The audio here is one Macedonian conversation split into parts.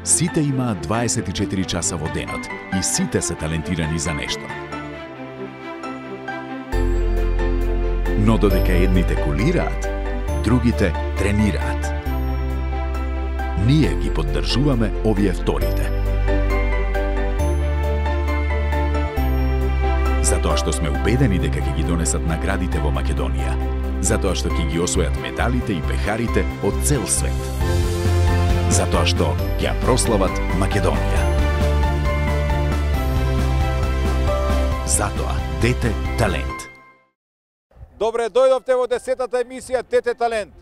Сите имаат 24 часа во денот и сите се талентирани за нешто. Но додека едните колираат, другите тренираат. Ние ги поддржуваме овие вторите. Затоа што сме убедени дека ќе ги донесат наградите во Македонија. Затоа што ќе ги освојат медалите и пехарите од цел свет. Затоа што ќе ја прослават Македонија. Затоа Дете талент. Добре, дојдовте во 10-та емисија Дете талент.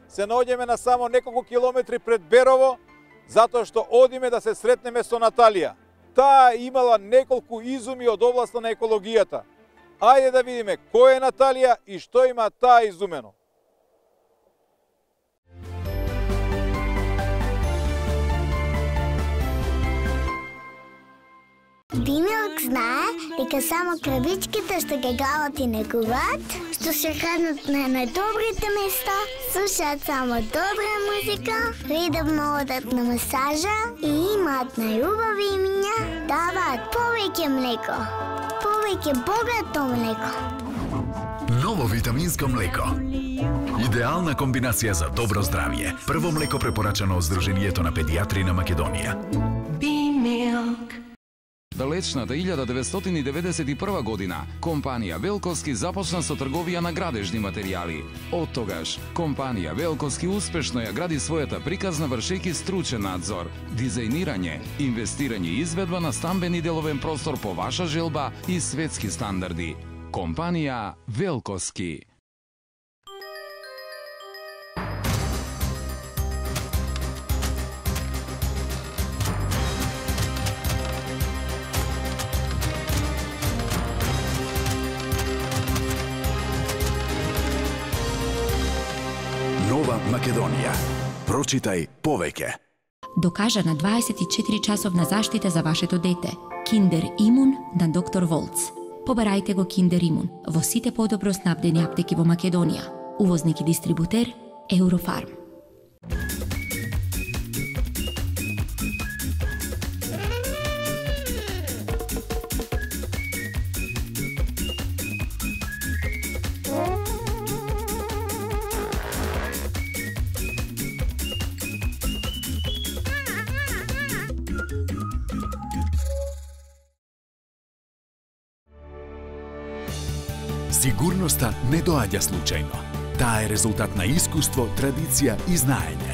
Се наоѓаме на само неколку километри пред Берово, затоа што одиме да се сретнеме со Наталија. Таа имала неколку изуми од областа на екологијата. Ајде да видиме кој е Наталија и што има таа изумено. Бимилк знае дека само кравичките што ги галат и негуваат, што се хранат на најдобрите места, слушаат само добра музика, редовно одат на масажа и имаат најубави имиња, даваат повеќе млеко, повеќе богато млеко. Ново витаминско млеко. Идеална комбинација за добро здравје. Прво млеко препорачано од Сдруженијето на педијатри на Македонија. Далечната 1991 година компанија Велковски започна со трговија на градежни материјали. Од тогаш, компанија Велковски успешно ја гради својата приказна вршејќи стручен надзор, дизајнирање, инвестирање и изведба на стамбен и деловен простор по ваша желба и светски стандарди. Компанија Велковски. Нова Македонија. Прочитај повеќе. Докажана 24-часовна заштита за вашето дете. Киндер Имун на доктор Волц. Побарајте го Киндер Имун во сите подобро снабдени аптеки во Македонија. Увозник и дистрибутер Еврофарм. Сигурноста не доаѓа случајно. Таа е резултат на искуство, традиција и знаење.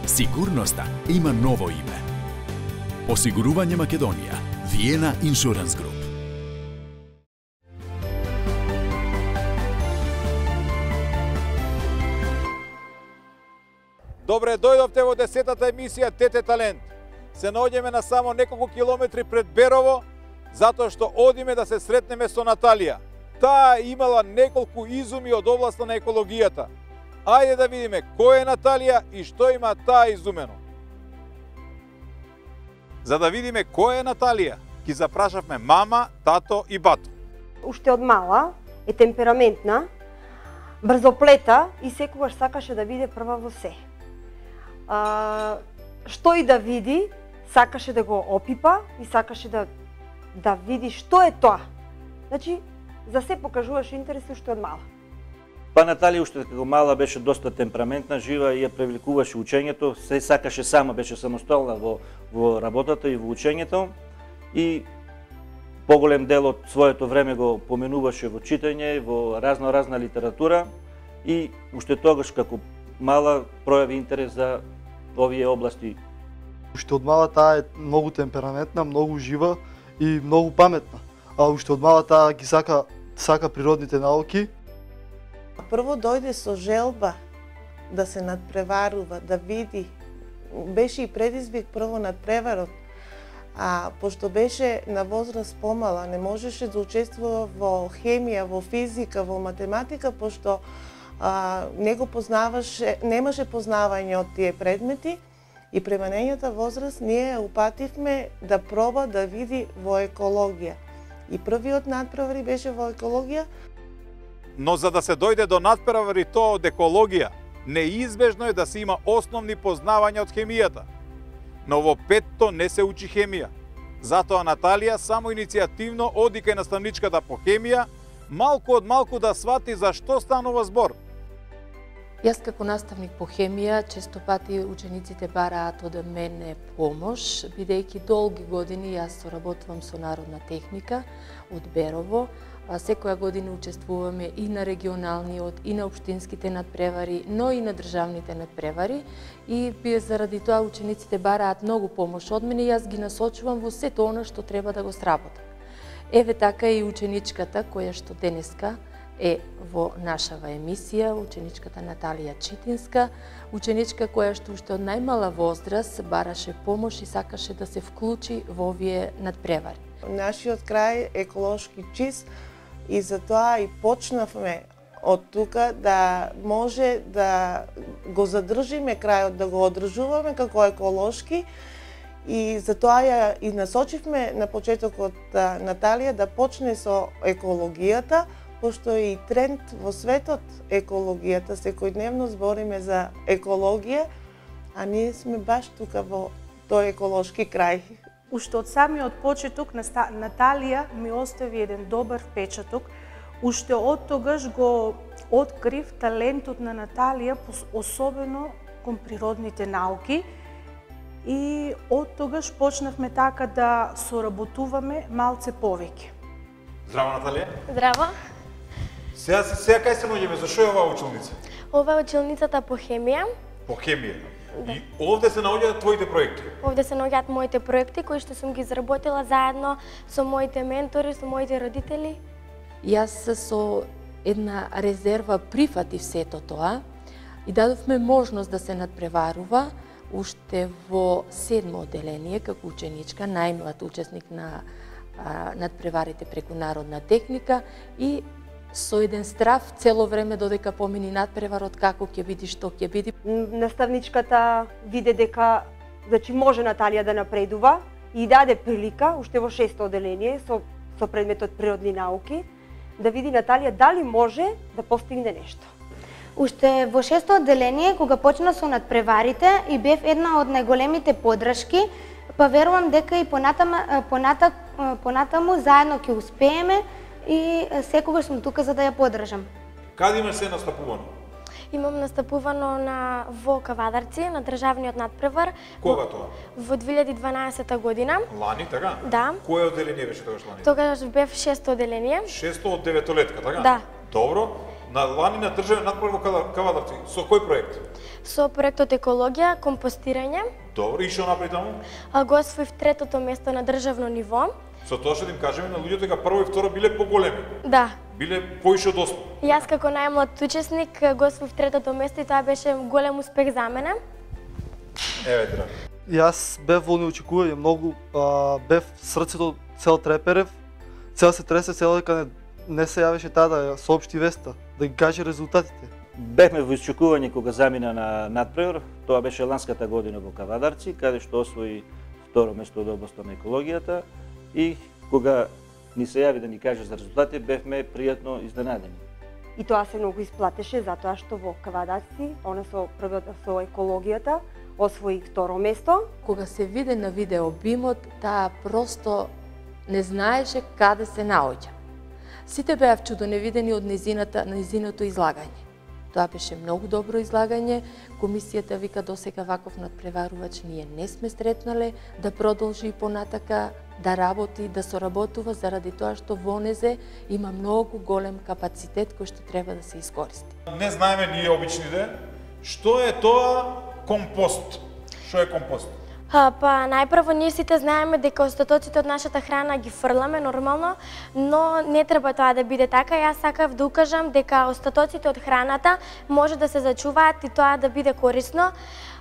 Сигурноста има ново име. Осигурување Македонија. Виена Иншуранс Груп. Добре, дојдовте во 10-та емисија Дете талент. Се наоѓаме на само неколку километри пред Берово, затоа што одиме да се сретнеме со Наталија. Таа имала неколку изуми од областа на екологијата. Ајде да видиме кој е Наталија и што има таа изумено. За да видиме кој е Наталија, ги запрашавме мама, тато и бато. Уште од мала е темпераментна, брзоплета и секогаш сакаше да биде прва во се. Што и да види, сакаше да го опипа и сакаше да види што е тоа. Значи, за се покажуваше интерес уште од мала. Па Наталија уште како мала беше доста темпераментна, жива и ја привлекуваше учењето, се сакаше сама, беше самостојна во работата и во учењето и поголем дел од своето време го поменуваше во читање, во разна литература и уште тогаш како мала пројави интерес за овие области. Уште од мала таа е многу темпераментна, многу жива и многу паметна. А уште од мала таа ги сака природните науки. Прво дојде со желба да се надпреварува, да види. Беше и предизвик прво надпреварот. А пошто беше на возраст помала, не можеше да учествува во хемија, во физика, во математика, пошто немаше познавање од тие предмети и према нејната возраст ние ја упативме да проба да види во екологија. И првиот надпревари беше во екологија. Но за да се дојде до надпревари тоа од екологија, неизбежно е да се има основни познавања од хемијата. Но во петто не се учи хемија. Затоа Наталија само иницијативно оди кај наставничката по хемија, малку од малку да свати за што станува збор. Јас како наставник по хемија, често пати учениците бараат од мене помош, бидејќи долги години јас соработувам со народна техника од Берово. Секоја година учествуваме и на регионалниот, и на општинските надпревари, но и на државните надпревари. И заради тоа учениците бараат многу помош од мене и јас ги насочувам во сето она што треба да го сработам. Еве така и ученичката која што денеска е во нашава емисија, ученичката Наталија Читинска, ученичка која што уште од најмала возраст бараше помош и сакаше да се вклучи во овие надпревари. Нашиот крај е еколошки чист и затоа и почнавме од тука да може да го задржиме крајот, да го одржуваме како еколошки. И затоа ја и насочивме на почетокот Наталија да почне со екологијата, пошто е и тренд во светот екологијата, секојдневно збориме за екологија, а ние сме баш тука во тој еколошки крај. Уште од самиот почеток Наталија ми остави еден добар впечаток. Уште од тогаш го открив талентот на Наталија, особено кон природните науки. И од тогаш почнавме така да соработуваме малце повеќе. Здраво, Наталија. Здраво. Сега кај се наоѓаме? Зашо е оваа училница? Ова е училницата по хемија. По хемија. Да. И овде се наоѓаат твоите проекти? Овде се наоѓаат моите проекти кои што сум ги изработила заедно со моите ментори, со моите родители. Јас со една резерва прифатив сето тоа и дадовме можност да се надпреварува уште во 7-мо одделение како ученичка, најмлад учесник на надпреварите преку народна техника и со еден страв цело време додека помини надпреварот како ќе биде, што ќе биде. Наставничката виде дека може Наталија да напредува и даде прилика уште во 6-то одделение со предметот природни науки да види Наталија дали може да постигне нешто. Уште во 6-то одделение, кога почна со надпреварите и бев една од најголемите поддршки, па верувам дека и понатаму заедно ќе успееме и секогаш сум тука за да ја поддржам. Каде имаш се настапувано? Имам настапувано во Кавадарци, на државниот надпревар. Кога тоа? Во 2012 година. Лани, така? Да. Кој одделение беше тогаш лани? Тогаш бев 6-то одделение. 6-то од 9-летка, така? Да. Добро. На лани на државен надпревар во Кавадарци. Со кој проект? Со проектот екологија, компостирање. Добро, и што направи таму? Го освоив 3-то место на државно ниво. Со тоа што им кажеме на луѓето дека прво и второ биле поголеми. Да. Биле поише од 8. Јас како најмлад учесник го освоив 3-то место и тоа беше голем успех за мене. Еве, драго. Јас бев во неочекување многу, бев срцето цел треперев, цел се тресе, цел дека не се јавеше таа да ја соопшти веста, да ги каже резултатите. Бевме во исчекување кога замина на надпревар, тоа беше ланската година во Кавадарци, каде што освои второ место од областа на екологијата и кога ни се јави да ни каже за резултати, бевме пријатно изненадени. И тоа се многу исплатеше затоа што во Кавадарци, она со екологијата, освои второ место. Кога се виде на видео обимот, таа просто не знаеше каде се наоѓа. Сите беа чудоневидени од нејзиното излагање. Тоа беше многу добро излагање. Комисијата вика досега ваков надпреварувач ние не сме сретнале, да продолжи понатака да работи, да соработува заради тоа што во незе има многу голем капацитет кој што треба да се искористи. Не знаеме ние обичните што е тоа компост. Што е компост? Па најпрво ние сите знаеме дека остатоците од нашата храна ги фрламе нормално, но не треба тоа да биде така. Јас сакав да укажам дека остатоците од храната може да се зачуваат и тоа да биде корисно.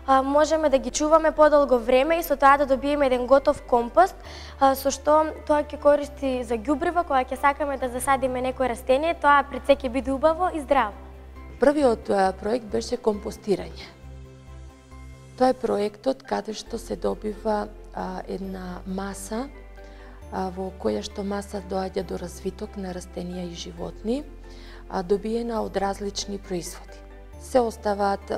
Можеме да ги чуваме подолго време и со тоа да добиеме еден готов компост, со што тоа ќе користи за ѓубриво кога ќе сакаме да засадиме некој растение, тоа пред се ќе биде убаво и здраво. Првиот проект беше компостирање. Тоа е проектот каде што се добива една маса во која што маса доаѓа до развиток на растенија и животни. добиена од различни производи. Се оставаат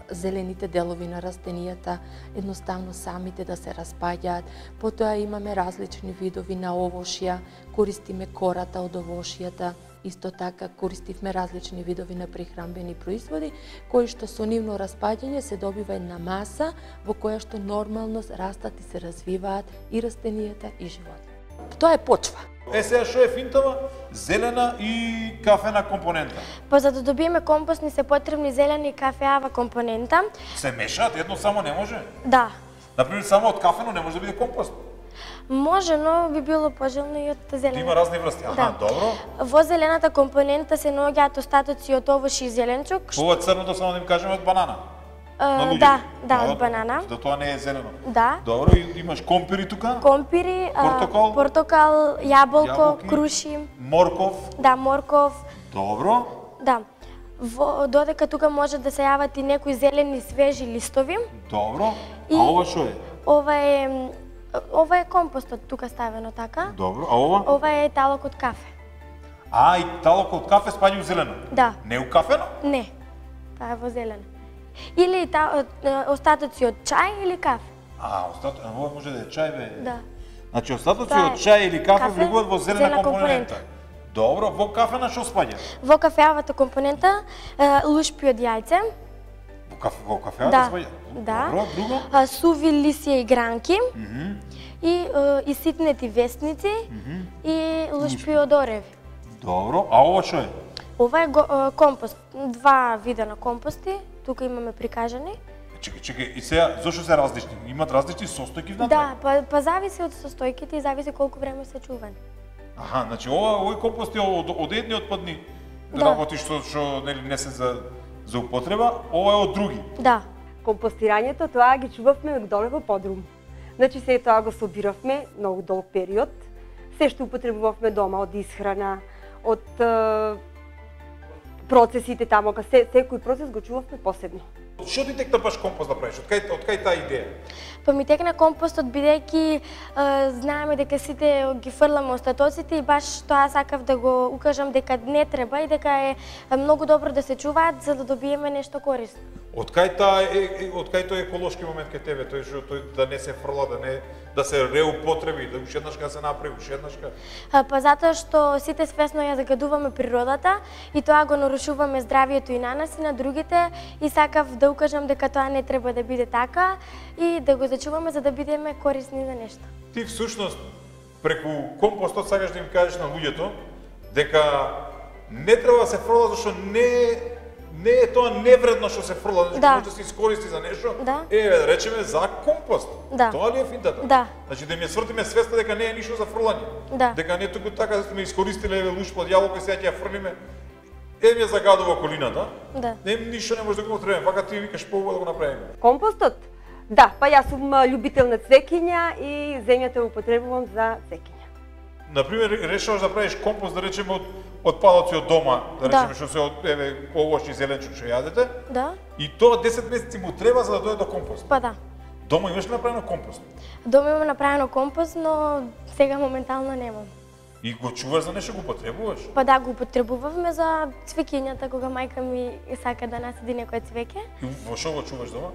зелените делови на растенијата, едноставно самите да се распаѓаат. Потоа имаме различни видови на овошја, користиме кората од овошјата, исто така користивме различни видови на прехранбени производи, кои што со нивно распаѓање се добива една маса во која што нормално растат и се развиваат и растенијата и животни. Тоа е почва. Сега што е финтава? Зелена и кафена компонента. Па за да добиеме компост ни се потребни зелена и кафеава компонента. Се мешаат, едно само не може? Да. Например, само од кафено не може да биде компост? Може, но би било пожелно и од зелена. Има разни врсти. Аха, добро. Во зелената компонента се наоѓаат остатоци од овошји и зеленчук. Ова црното само да им кажеме од банана. Да, од банана. Да тоа не е зелено. Да. Добро, имаш компири тука? Компири, портокал, јаболко, круши. Морков? Да, морков. Добро. Да. Додека тука може да се јават и некои зелени свежи листови. Добро. А ова што е? Ова е компостот тука ставено така. Добро. А ова? Ова е талок од кафе. И талок од кафе спаѓа у зелено? Да. Не у кафено? Не. Таа е во зелено. Или остатоци од чај или кафе. Ова може да е чај, бе? Да. Значи, остатоци од чај или кафе влегуваат во зелена компонента. Добро, во кафена што спаѓа? Во кафеавата компонента лушпи од јајце. Во кафеавата спаѓа? Да. Добро, друго? Суви лисија и гранки. И ситнети вестници. И лушпи од ореви. Добро, а ова што е? Ова е компост. Два вида на компости. Тука имаме прикажани. Чекај, и сега, зошто се различни? Имат различни состојки внатре? Да, па зависи од состојките и зависи колку време се чувани. Аха, значи овој компост е од едни отпадни работи што не се за употреба, ова е од други. Да. Компостирањето тоа ги чувавме доле во подрум. Значи се тоа го собиравме многу долг период. Се што употребувавме дома, од исхрана, од процесите тамо, секој процес го чувавме посебно. Што ти текна баш компост да правиш? Од кај таа идеја? Па ми текна компостот бидејќи знаеме дека сите ги фрламе остатоците и баш тоа сакав да го укажам дека не треба и дека е многу добро да се чуваат за да добиеме нешто корисно. Од кај тој еколошки момент кај тебе, тој да не се фрла, да се реупотреби, да уште еднашка се направи, уште еднашка? Па затоа што сите свесно ја загадуваме природата и тоа го нарушуваме здравието и на нас и на другите и сакав да укажам дека тоа не треба да биде така и да го зачуваме за да бидеме корисни за нешто. Ти всушност преку компостот сакаш да им кажеш на луѓето дека не треба да се фрла зашто не е тоа невредно што се фрла, значи може да се искористи за нешто. Да речеме за компост. Да. Тоа ли е финтата? Да. Значи да ми свртиме свеста дека не е ништо за фрлање. Да. Дека не туку така да сме искористиле лушпа од јаболко и сега ќе ја фрлиме. Ја загадува околината. Да. Ништо не може да го потребиме, вака ти викаш побоја да го направиме. Компостот? Да, па јас сум љубител на цвеќиња и земјата го употребувам за цвеќиња. Например, решаваш да правиш компост, да речеме, од отпадоци од дома, да речеме, што се од овошји и зеленчук што јадете. Да. И тоа 10 месеци му треба за да дојде до компост. Па да. Дома имаш ли направено компост? Дома имам направено компост, но сега моментално немам. И го чуваш за нешто, го потребуваш? Па да, го потребувавме за цвеќињата, кога мајка ми сака да насади некое цвеќе. И во што го чуваш дома?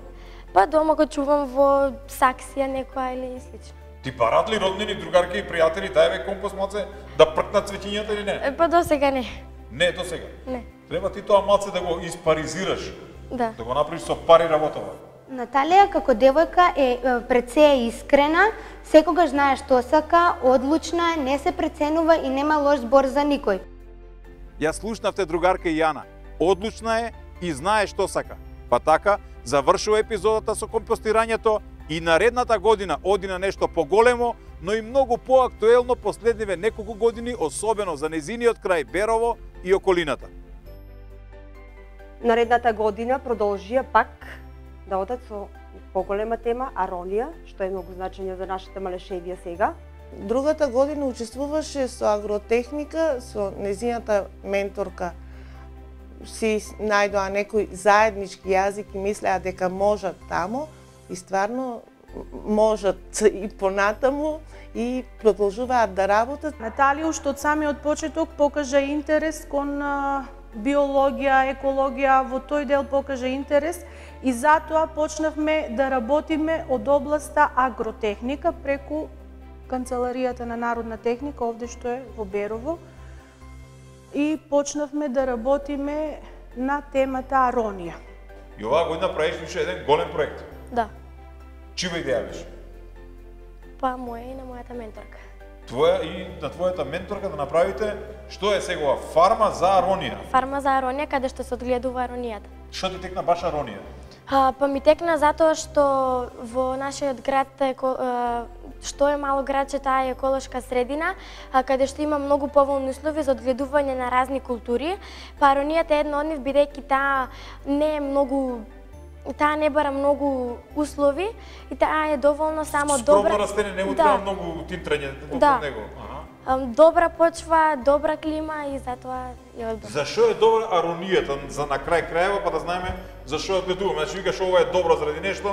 Па дома го чувам во саксија некоја или слично. Ти барат ли роднини, другарки и пријатели, дај бе компост малце да пркнат цвеќињата или не? Па до сега не. Не, до сега? Не. Треба ти тоа малце да го испаризираш. Да. Да го направиш со пари работава. Наталија како девојка е пред се искрена, секогаш знае што сака, одлучна, не се преценува и нема лош збор за никој. Ја слушнавте другарка Јана. Одлучна е и знае што сака. Па така, завршува епизодата со компостирањето и наредната година оди на нешто поголемо, но и многу поактуелно последниве неколку години, особено за незиниот крај Берово и околината. Наредната година продолжија пак да одат со поголема тема Аронија, што е многу значање за нашата Малешевија сега. Другата година учествуваше со агротехника, со незината менторка. Си најдоа некој заеднички јазик и мислеа дека можат тамо и стварно можат и понатаму и продолжуваат да работат. Наталија уште од самиот почеток покажа интерес кон биологија, екологија, во тој дел покажа интерес и затоа почнавме да работиме од областа агротехника преку Канцеларијата на народна техника, овде што е во Берово, и почнавме да работиме на темата аронија. И оваа година правиш више еден голем проект. Да. Чива идеја беше? Па моја и на мојата менторка. Твоја и на твојата менторка да направите што е сегова фарма за аронија. Фарма за аронија каде што се одгледува аронијата. Што ти текна баш аронија? Па ми текна затоа што во нашиот град што е мало градче, таа е еколошка средина, каде што има многу поволни услови за одгледување на разни култури. Па аронијата е една од нив, бидејќи таа не бара многу услови и таа е доволно само добра. Скромно растение, не му треба многу тинтрање околу него. Добра почва, добра клима и затоа ја одбрав. Зашо е добра аронијата за на крај крајева, па да знаеме зашо ја одгледуваме. Значи викаш ова е добро заради нешто,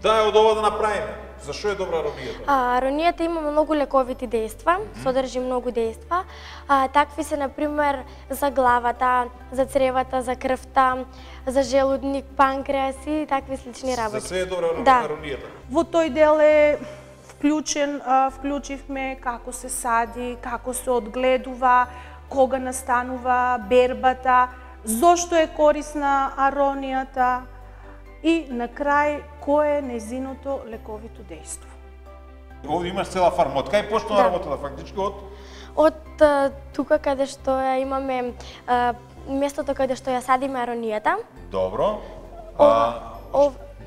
да од ова да направиме. Зашо е добра аронијата? Аронијата има многу лековити дејства, содржи многу дејства. Такви се, например, за главата, за цревата, за крвта, за желудник, панкреас и такви слични работи. За се е добра аронијата? Во тој дел е вклучивме како се сади, како се одгледува, кога настанува бербата, зошто е корисна аронијата и на крај кој е нејзиното лековито дејство. Овде имаш цела фарма. Од кај почнува работата фактички од тука каде што ја имаме местото каде што ја садиме аронијата. Добро.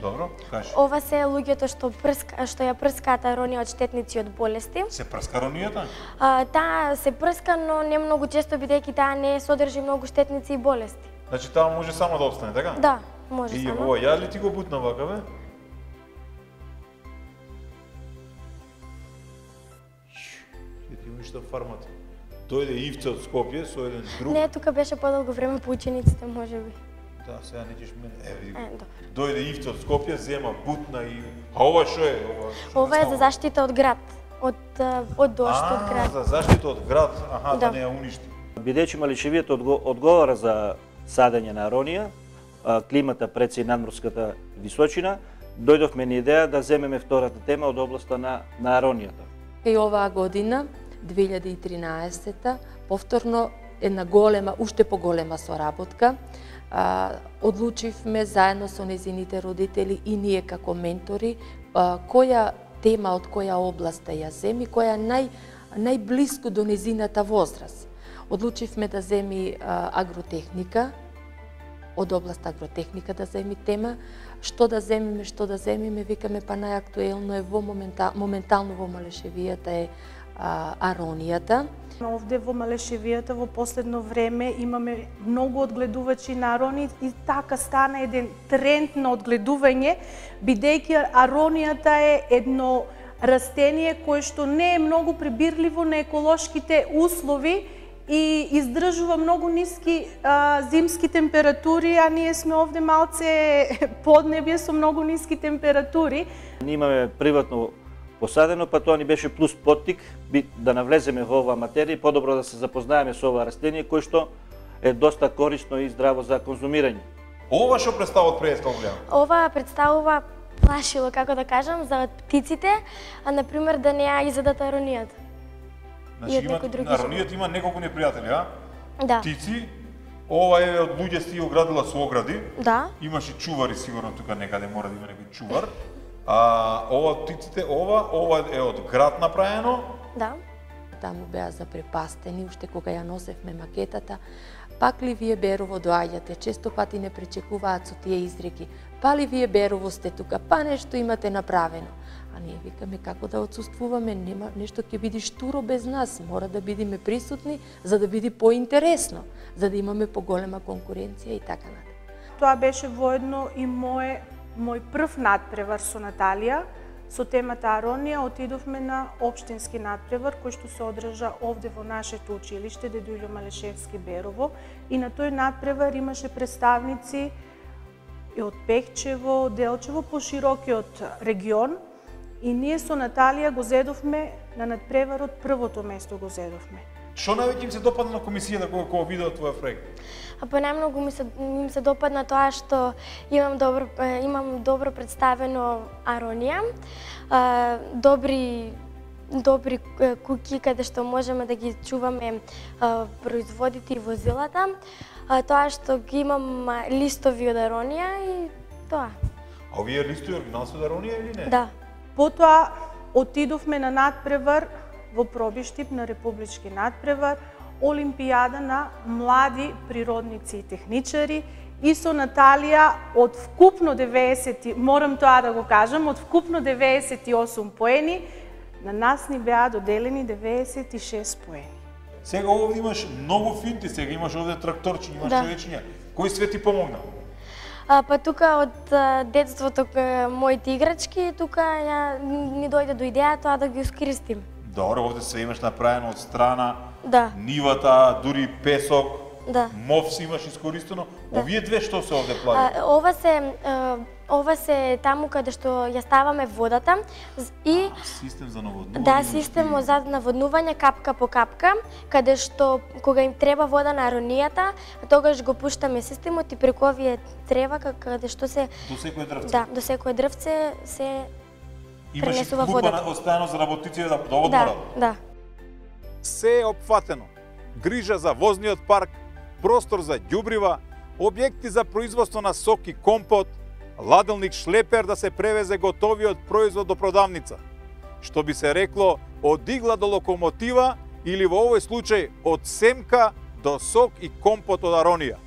Добро, кажи. Ова се луѓето што ја прскаат аронија од штетници од болести. Се прска аронијата? Таа се прска, но не многу често, бидејќи таа не содржи многу штетници и болести. Значи таа може само да обстане, така? Да, може само. И ова, ја ли ти го бутна вака, бе? Ќе ти уништа фармата. Дојде Ивце од Скопје со еден друг. Не, тука беше подолго време по учениците, можеби. Да, сега не ќеш мене. Еве, добро. Дојде Ивце од Скопје, зема, бутна и... А ова што е? Ова е за заштита од град. Од дожд од град. За заштита од град, да не ја уништи. Бидејќи Малишевијата одговара за садење на аронија, климата пред и надморската височина, дојдовме на идеја да земеме втората тема од областа на аронијата. И оваа година, 2013-та, повторно една голема, уште поголема соработка. Одлучивме заедно со нејзините родители и ние како ментори која тема од која област да ја земи, која најблиску до нејзината возраст. Одлучивме да земи агротехника, од област агротехника да земи тема. Што да земиме, викаме па најактуелно е моментално во Малишевијата е аронијата. Овде во Малишевијата во последно време имаме многу одгледувачи на аронии и така стана еден тренд на одгледување, бидејќи аронијата е едно растение кое што не е многу прибирливо на еколошките услови и издржува многу ниски зимски температури, а ние сме овде малце поднебје со многу ниски температури. Ние имаме приватно посадено, па тоа ни беше плюс поттик да навлеземе во оваа материја и подобро да се запознаеме со ова растение кој што е доста корисно и здраво за конзумирање. Ова што представува? Ова представува плашило, како да кажам, за птиците, например да не ја изедат аронијата. Значи аронијата има неколку непријатели, а? Да. Птици, ова е од луѓе си оградила со огради. Да. Имаше чувари сигурно тука некаде мора да има некој чувар. Ова птиците, ова е од град направено. Да. Таму беа запрепастени, уште кога ја носевме макетата. Пак ли вие Берово доаѓате? Често пати не пречекуваат со тие изреки. Па ли вие Берово сте тука? Па нешто имате направено. А ние викаме како да отсуствуваме, нема нешто ќе биде штуро без нас, мора да бидеме присутни за да биде поинтересно, за да имаме поголема конкуренција и така натаму. Тоа беше воедно и мој прв надпревар со Наталија. Со темата аронија отидовме на општински надпревар кој што се одржа овде во нашето училиште Дедо Илјо Малишевски Берово и на тој надпревар имаше представници и од Пехчево, Делчево, по широкиот регион. И ние со Наталија го зедовме на надпреварот првото место го зедовме. Што највеќе им се допадна на комисијата кога видео твојот проект? Па најмногу им се допадна тоа што имам добро представено аронија, добри куки каде што можеме да ги чуваме производите и возилата, тоа што ги имам листови од аронија и тоа. А овие листови оригинал се од аронија или не? Да. Потоа отидовме на надпревар во Пробиштип на републички надпревар, Олимпијада на млади природници и техничари и со Наталија од вкупно 90, морам тоа да го кажам, од вкупно 98 поени, на нас ни беа доделени 96 поени. Сега овде имаш многу финти, сега имаш овде тракторчиња, имаш човечиња. Кој све ти помогна? Па тука од детството моите играчки, тука ни дојде до идеја тоа да ги искористим. Добро, овде се имаш направено од страна, да. Нивата, дури песок, да. Мов си имаш искористено. Да. Овие две што се овде плави? Ова се таму каде што ја ставаме водата и систем за наводнување. Да, систем за наводнување капка по капка, каде што кога им треба вода на аронијата, тогаш го пуштаме системот и преку овие трева каде што се до секој дрвце. Да, до секој дрвце се пренесува водата. Имаш оставено за работниците да одморат. Да. Се е опфатено. Грижа за возниот парк, простор за ѓубрива, објекти за производство на сок и компот, ладилник шлепер да се превезе готовиот производ до продавница. Што би се рекло од игла до локомотива или во овој случај од семка до сок и компот од аронија.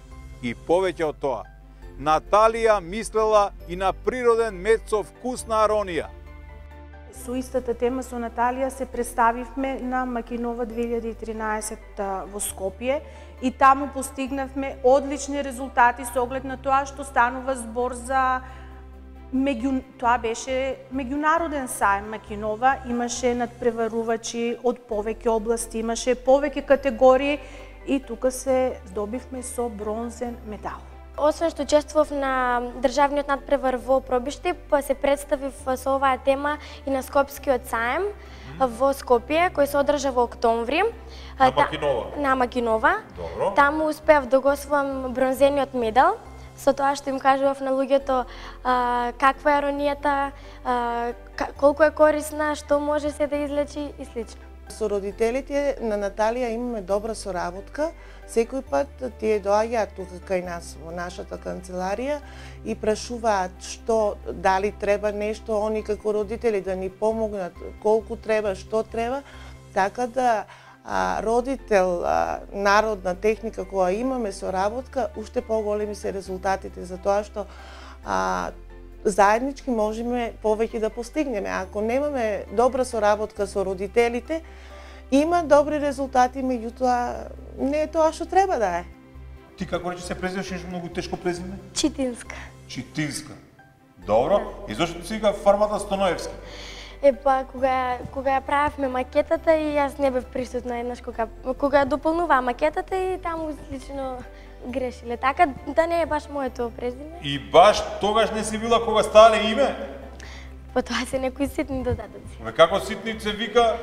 И повеќе од тоа, Наталија мислела и на природен мед со вкус на аронија. Со истата тема со Наталија се представивме на Макинова 2013 во Скопје и таму постигнавме одлични резултати со оглед на тоа што станува збор за тоа беше меѓународен сајм Макинова, имаше надпреварувачи од повеќе области, имаше повеќе категории и тука се здобивме со бронзен медал. Освен што учествував на државниот надпревар во Пробиштип, се представив со оваа тема и на Скопскиот сајм во Скопје, кој се одржа во октомври. На Макинова? На Макинова. Добро. Таму успеав да го освоам бронзениот медал, со тоа што им кажував на луѓето каква е аронијата, колку е корисна, што може се да излечи и слично. Со родителите на Наталија имаме добра соработка. Секој пат тие доаѓаат тука кај нас во нашата канцеларија и прашуваат што, дали треба нешто, они како родители да ни помогнат, колку треба, што треба, така да родител, народна техника која имаме соработка, уште поголеми се резултатите за тоа што заеднички можеме повеќе да постигнеме. Ако немаме добра соработка со родителите, има добри резултати, меѓутоа не е тоа што треба да е. Ти како рече се презиваш нешто многу тешко презиме? Читинска. Читинска. Добро. И зашто ти си вика фармата Стоноевски? Па кога ја правевме макетата и јас не бев присутна еднаш кога дополнуваа макетата и таму лично грешиле. Така да не е баш моето презиме. И баш тогаш не си била кога ставале име? Па тоа се некои ситни додатоци. Како ситни се вика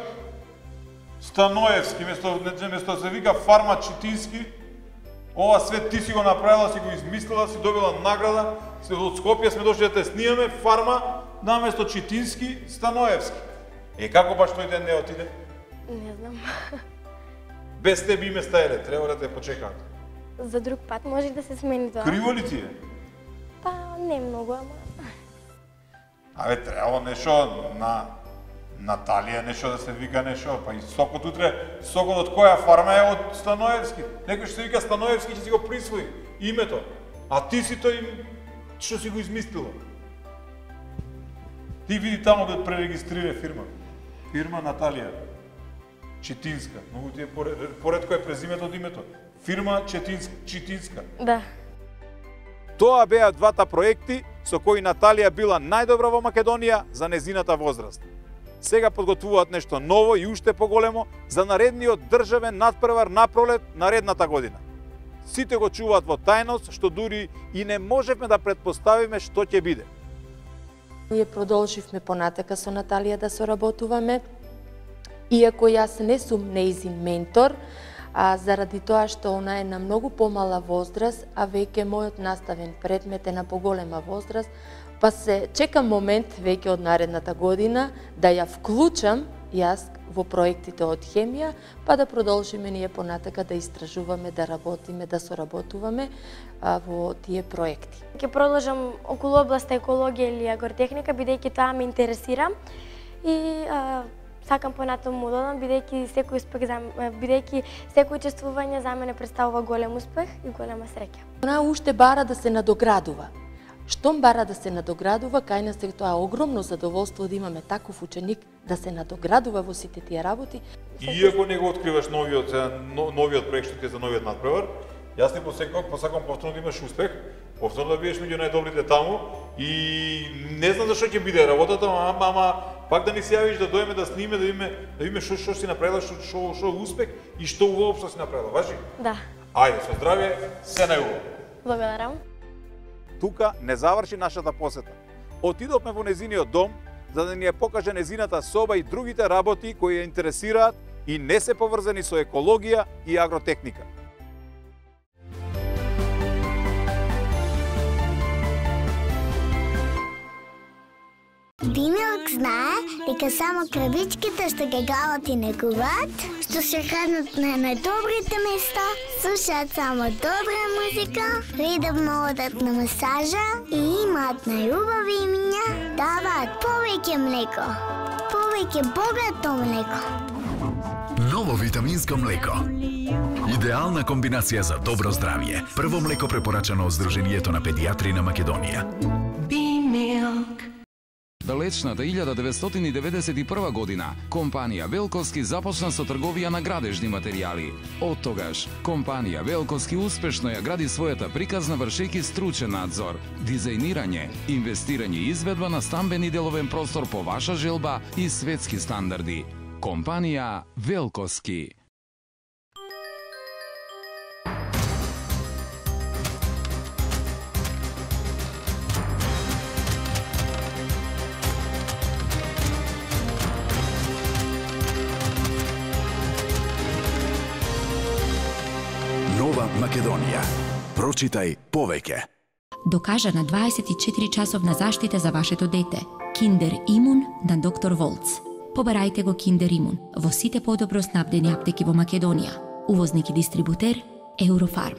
Станоевски, место се вика Фарма Читински, ова све ти си го направила, си го измислила, си добила награда, од Скопје сме дошли да те снимаме, Фарма, наместо Читински, Станоевски. Како баш тој ден не отиде? Не знам. Без тебе име стаеле, треба да те почекаат. За друг пат може да се смени тоа. Криво ли ти е? Па не многу, ама... Требало нешто на Наталија, нешто да се вика нешто, па и сокот утре, сокот од која фарма е од Станоевски. Некој што се вика Станоевски ќе си го присвои името, а ти си тој што си го измислила. Ти види таму да пререгистрира фирма. Фирма Наталија Читинска. Многу ти е поредко е презимето од името. Фирма Читинска. Да. Тоа беа двата проекти со кои Наталија била најдобра во Македонија за незината возраст. Сега подготвуваат нешто ново и уште поголемо за наредниот државен надпревар на пролет наредната година. Сите го чуваат во тајност, што дури и не можевме да претпоставиме што ќе биде. Ние продолживме понатака со Наталија да соработуваме Иако јас не сум нејзин ментор, заради тоа што она е на многу помала возраст, а веќе мојот наставен предмет е на поголема возраст, па се чекам момент веќе од наредната година да ја вклучам јас во проектите од хемија, па да продолжиме ние понатака да истражуваме, да работиме, да соработуваме во тие проекти. Ќе продолжам околу областа екологија или агротехника, бидејќи тоа ме интересира и сакам понатаму додам, бидејќи секој учествување за мене представува голем успех и голема среќа. Она уште бара да се надоградува. Штом бара да се надоградува, кај нас е тоа огромно задоволство да имаме таков ученик да се надоградува во сите тие работи. Иако не го откриваш новиот проект што ти е за новиот надпревар, јас ти посакам повторно да имаш успех, повторно да бидеш меѓу најдобрите таму и не знам зашто ќе биде работата, ама пак да ни се јавиш да дојме да сниме, да видиме што си направила, што е успех и што воопшто си направила, важи? Да. Ајде, со здравје, се најубаво. Благодарам. Тука не заврши нашата посета. Отидовме во незиниот дом за да ни ја покаже незината соба и другите работи кои ја интересираат и не се поврзани со екологија и агротехника. Димилк знае дека само крабичките што ги галат и негуваат, што се хранат на најдобрите места, слушаат само добра музика, редовно одат на масажа и имаат најубави имиња, даваат повеќе млеко, повеќе богато млеко. Ново витаминско млеко. Идеална комбинација за добро здравје. Прво млеко препорачано од Сдруженијето на педијатри на Македонија. Далечната 1991 година, компанија Велковски започна со трговија на градежни материјали. Од тогаш, компанија Велковски успешно ја гради својата приказна вршејќи стручен надзор, дизајнирање, инвестирање и изведба на стамбени деловен простор по ваша желба и светски стандарди. Компанија Велковски. Нова Македонија. Прочитај повеќе. Докажана 24-часовна заштита за вашето дете. Киндер Имун на доктор Волц. Побарајте го Киндер Имун во сите подобро снабдени аптеки во Македонија. Увозник и дистрибутер Eurofarm.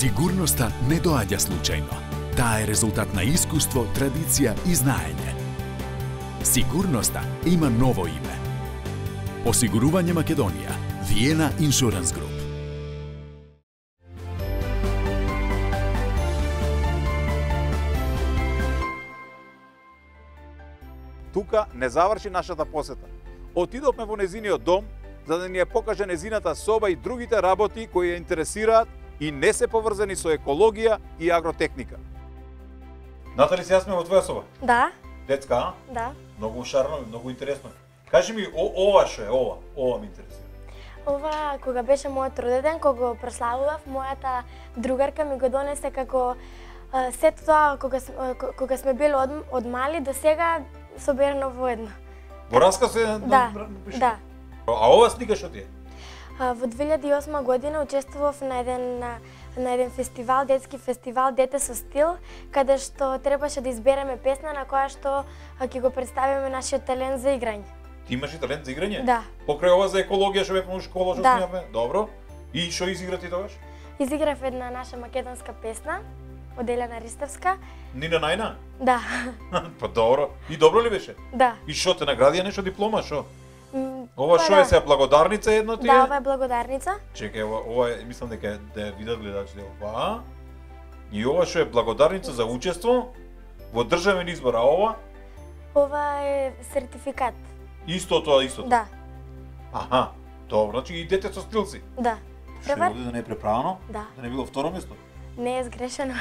Сигурноста не доаѓа случајно. Таа е резултат на искуство, традиција и знаење. Сигурноста има ново име. Осигурување Македонија. Виена Insurance Group. Тука не заврши нашата посета. Отидовме во незиниот дом за да ни ја покаже незината соба и другите работи кои ја интересираат и не се поврзани со екологија и агротехника. Натали, сега сме во твоја соба? Да. Детска, а? Да. Многу шарно, многу интересно. Кажи ми, ова што е, ова ме интересира. Ова, кога беше мојот роденден, кога го прославував, мојата другарка ми го донесе како сето тоа кога сме били од мали до сега соберано во едно. Во расказ е? Да. А ова слика што ти е? Во 2008 година учествував на еден фестивал, детски фестивал Дете со стил, каде што требаше да избереме песна на која што ќе го представиме нашиот талент за играње. Ти имаш и талент за играње? Да. Покрај ова за екологија што бевме во школа што снимавме? Добро. И што изигра ти тогаш? Изиграв една наша македонска песна од Елена Ристевска. Нина Најна? Да. Па добро. И добро ли беше? Да. И што те наградија нешто диплома, што? Ова што е сега благодарница едно ти е? Да, ова е благодарница. Чекај, ова е, мислам дека да ја видат гледачите ова. И ова што е благодарница за учество во државен избор, а ова? Ова е сертификат. Истото. Да. Аха, добро, значи и дете со стил си. Да. превар. Ще да не е преправено? Да. Да не било второ место? Не е сгрешено.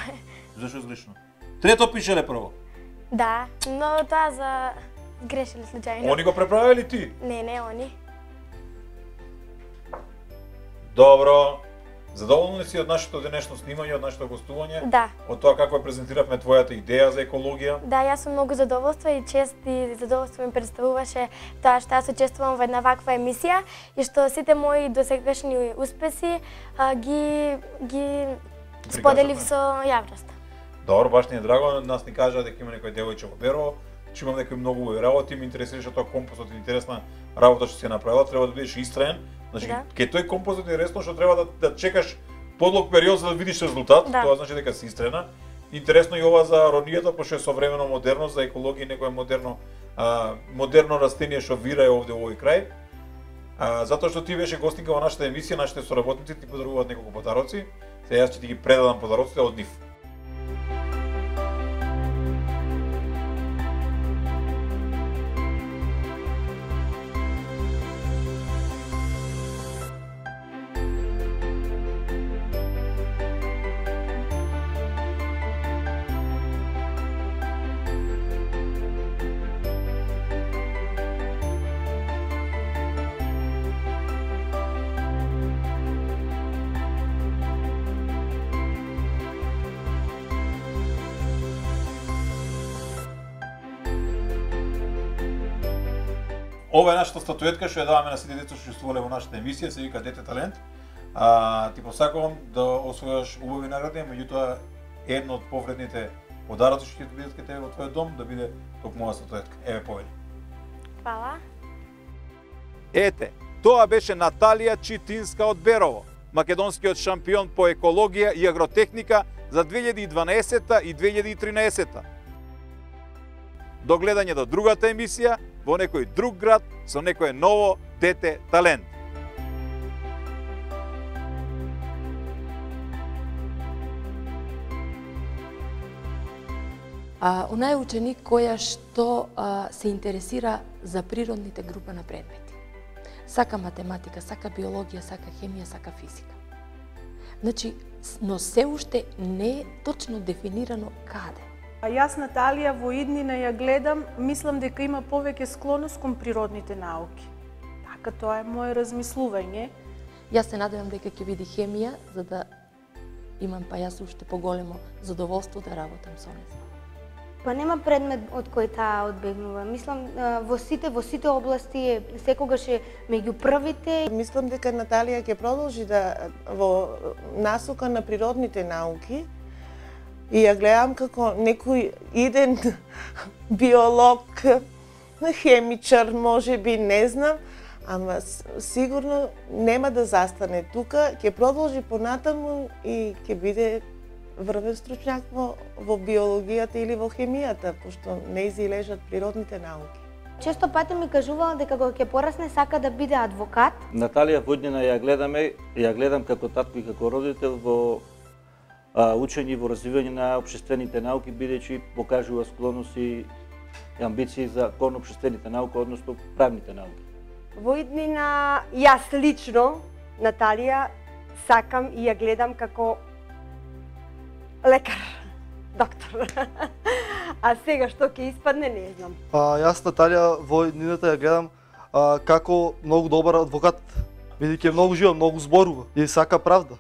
Зашо е сгрешено? Трето пишеле прво? Да, но тоа за сгрешили случајно. Они го преправили ти? Не, они. Добро. Задоволни ли си од нашето денешно снимање, од нашето гостување? Да. Од тоа како ја презентиравме твојата идеја за екологија? Да, јас сум многу задоволство и чест и задоволство ми представуваше тоа што јас учествувам во една ваква емисија и што сите мои досегашни успеси ги споделив со јавноста. Добро, баш ни е драго, нас ни кажа дека има некој девојче во Берово, че имам некои многу убави работи, ми интересираше тоа компостот, интересна работа што си ја направила, треба да бидеш истраен. Значи, кај тој композит е интересно што треба да чекаш подлог период за да видиш резултат, тоа значи дека си истрена. Интересно и ова за ронијата, пошто е современо модерно, за екологија некое модерно растение што вирае овде во овој крај. Затоа што ти беше гостинка во нашата емисија, нашите соработници ти подаруваат неколку подароци, сега јас ќе ти ги предадам подароците од нив. Ова е нашата статуетка што ја даваме на сите деца што учествувале во нашата емисија, се вика Дете талент. Ти посакувам да освојаш убави награди, меѓутоа едно од повредните подароци што ќе ти бидат кај тебе во твојот дом да биде токму оваа статуетка. Еве, повели. Фала. Ете, тоа беше Наталија Читинска од Берово, македонскиот шампион по екологија и агротехника за 2012 и 2013. До гледање до другата емисија во некој друг град со некое ново Дете талент. Онај ученик која што се интересира за природните група на предмети. Сака математика, сака биологија, сака хемија, сака физика. Значи, но се уште не е точно дефинирано каде. Јас, Наталија, во иднина ја гледам, мислам дека има повеќе склоност кон природните науки. Така, тоа е моје размислување. Јас се надевам дека ќе види хемија, за да имам па јас уште поголемо задоволство да работам со неа. Па нема предмет од кој таа одбегнува. Мислам, во сите области секогаш е меѓу првите. Мислам дека Наталија ќе продолжи во насока на природните науки. И ја гледам како некој иден биолог, хемичар, може би, не знам, ама сигурно нема да застане тука, ќе продолжи понатаму и ќе биде врвен стручњак во биологијата или во хемијата, пошто нејзи лежат природните науки. Често пати ми кажувала дека кога ќе порасне сака да биде адвокат. Наталија Воднина ја гледам како татко и како родител во учење во развивање на општествените науки, бидејќи покажува склонност и амбиции за кон општествените науки, односно правните науки. Во иднина јас лично, Наталија, сакам и ја гледам како лекар, доктор. А сега што ќе испадне, не знам. Јас, Наталија, во иднината ја гледам како многу добар адвокат, бидејќи е многу жива, многу зборува и сака правда.